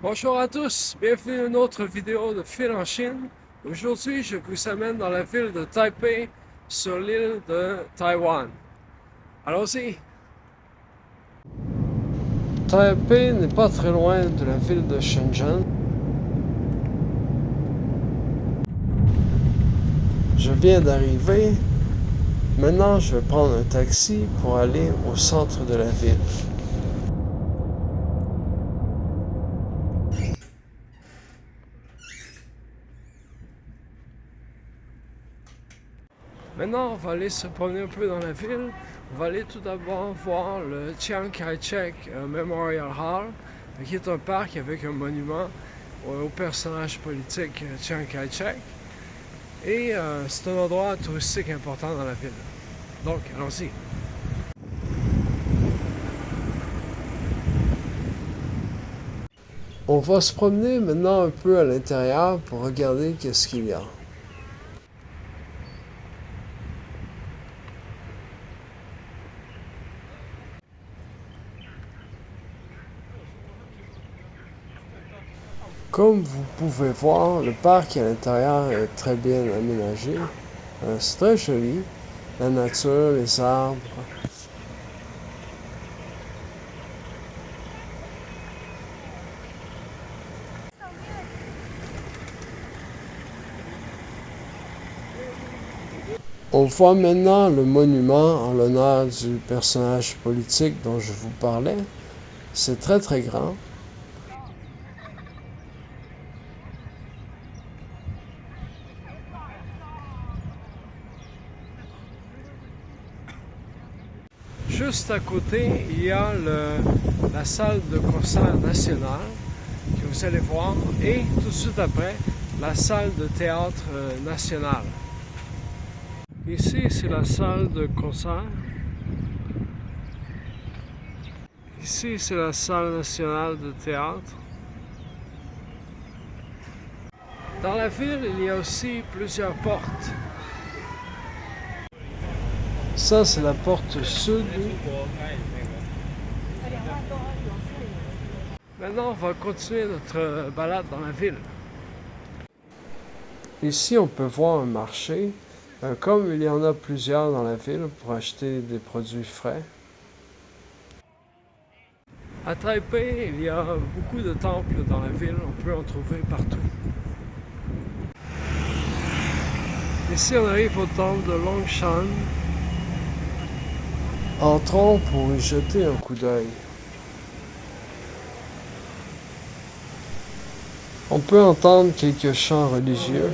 Bonjour à tous, bienvenue à une autre vidéo de Fil en Chine. Aujourd'hui, je vous amène dans la ville de Taipei, sur l'île de Taïwan. Allons-y! Taipei n'est pas très loin de la ville de Shenzhen. Je viens d'arriver. Maintenant, je vais prendre un taxi pour aller au centre de la ville. Maintenant, on va aller se promener un peu dans la ville. On va aller tout d'abord voir le Chiang Kai-shek Memorial Hall, qui est un parc avec un monument au personnage politique Chiang Kai-shek. Et c'est un endroit touristique important dans la ville. Donc, allons-y. On va se promener maintenant un peu à l'intérieur pour regarder qu'est-ce qu'il y a. Comme vous pouvez voir, le parc à l'intérieur est très bien aménagé. C'est très joli. La nature, les arbres. On voit maintenant le monument en l'honneur du personnage politique dont je vous parlais. C'est très très grand. Juste à côté, il y a la salle de concert nationale que vous allez voir et tout de suite après, la salle de théâtre nationale. Ici, c'est la salle de concert. Ici, c'est la salle nationale de théâtre. Dans la ville, il y a aussi plusieurs portes. Ça, c'est la porte sud. Maintenant, on va continuer notre balade dans la ville. Ici, on peut voir un marché. Comme il y en a plusieurs dans la ville pour acheter des produits frais. À Taipei, il y a beaucoup de temples dans la ville, on peut en trouver partout. Ici, on arrive au temple de Longshan. Entrons pour y jeter un coup d'œil. On peut entendre quelques chants religieux.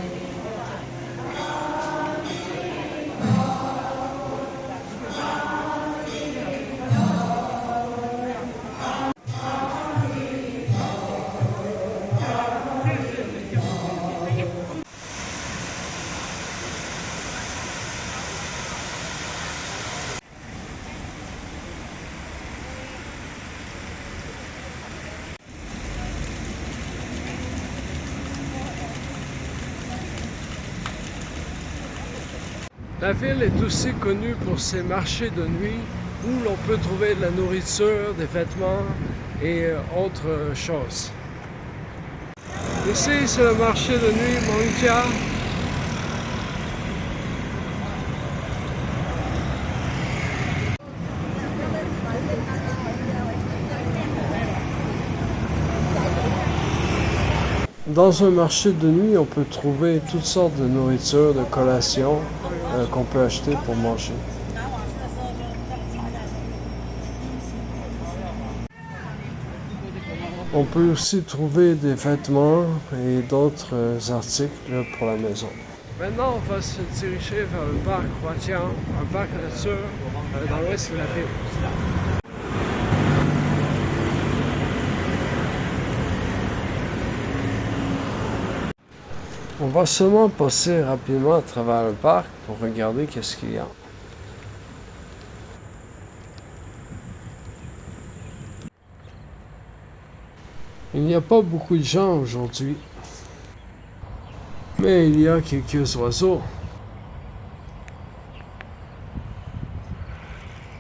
La ville est aussi connue pour ses marchés de nuit où l'on peut trouver de la nourriture, des vêtements et autres choses. Ici, c'est le marché de nuit Mongtia. Dans un marché de nuit, on peut trouver toutes sortes de nourriture, de collations qu'on peut acheter pour manger. On peut aussi trouver des vêtements et d'autres articles pour la maison. Maintenant, on va se diriger vers le parc Huatian, un parc nature dans l'ouest de la ville. On va seulement passer rapidement à travers le parc pour regarder qu'est-ce qu'il y a. Il n'y a pas beaucoup de gens aujourd'hui, mais il y a quelques oiseaux.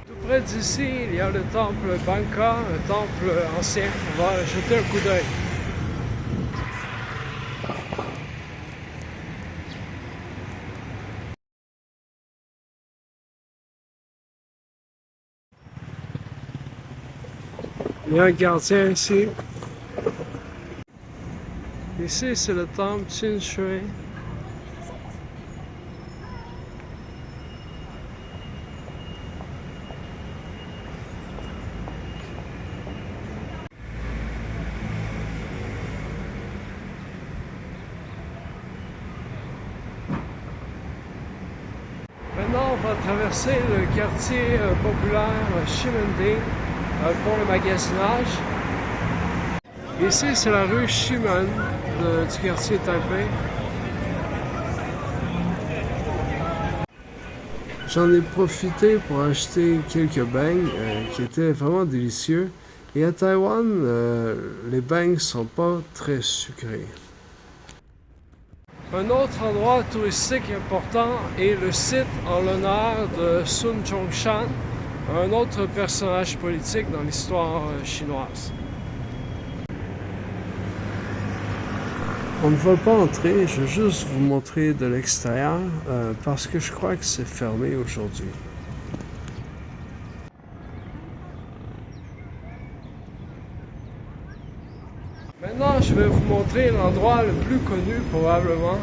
Tout près d'ici, il y a le temple Bangka, un temple ancien. On va jeter un coup d'œil. Il y a un gardien ici. Ici, c'est le temple Qin Shui. Maintenant, on va traverser le quartier populaire Ximending pour le magasinage. Ici, c'est la rue Ximen du quartier Taipei. J'en ai profité pour acheter quelques beignes qui étaient vraiment délicieux. Et à Taïwan, les beignes sont pas très sucrés. Un autre endroit touristique important est le site en l'honneur de Sun Chongshan, un autre personnage politique dans l'histoire chinoise. On ne va pas entrer, je vais juste vous montrer de l'extérieur parce que je crois que c'est fermé aujourd'hui. Maintenant, je vais vous montrer l'endroit le plus connu probablement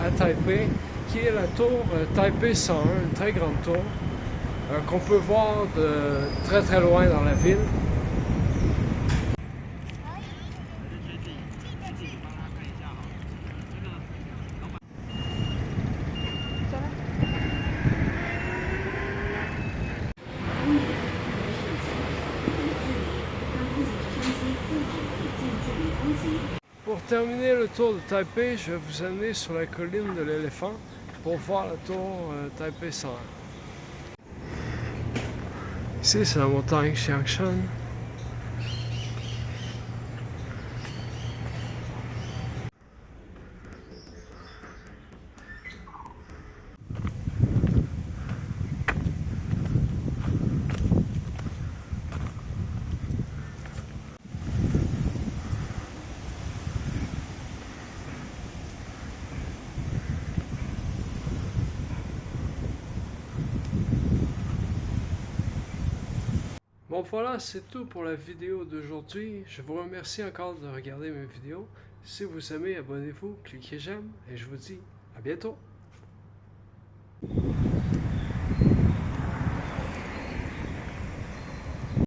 à Taipei, qui est la tour Taipei 101, une très grande tour qu'on peut voir de très très loin dans la ville. Pour terminer le tour de Taipei, je vais vous amener sur la colline de l'éléphant pour voir la tour Taipei 101. Ici, c'est la montagne Xiangshan. Bon voilà, c'est tout pour la vidéo d'aujourd'hui. Je vous remercie encore de regarder mes vidéos. Si vous aimez, abonnez-vous, cliquez j'aime et je vous dis à bientôt.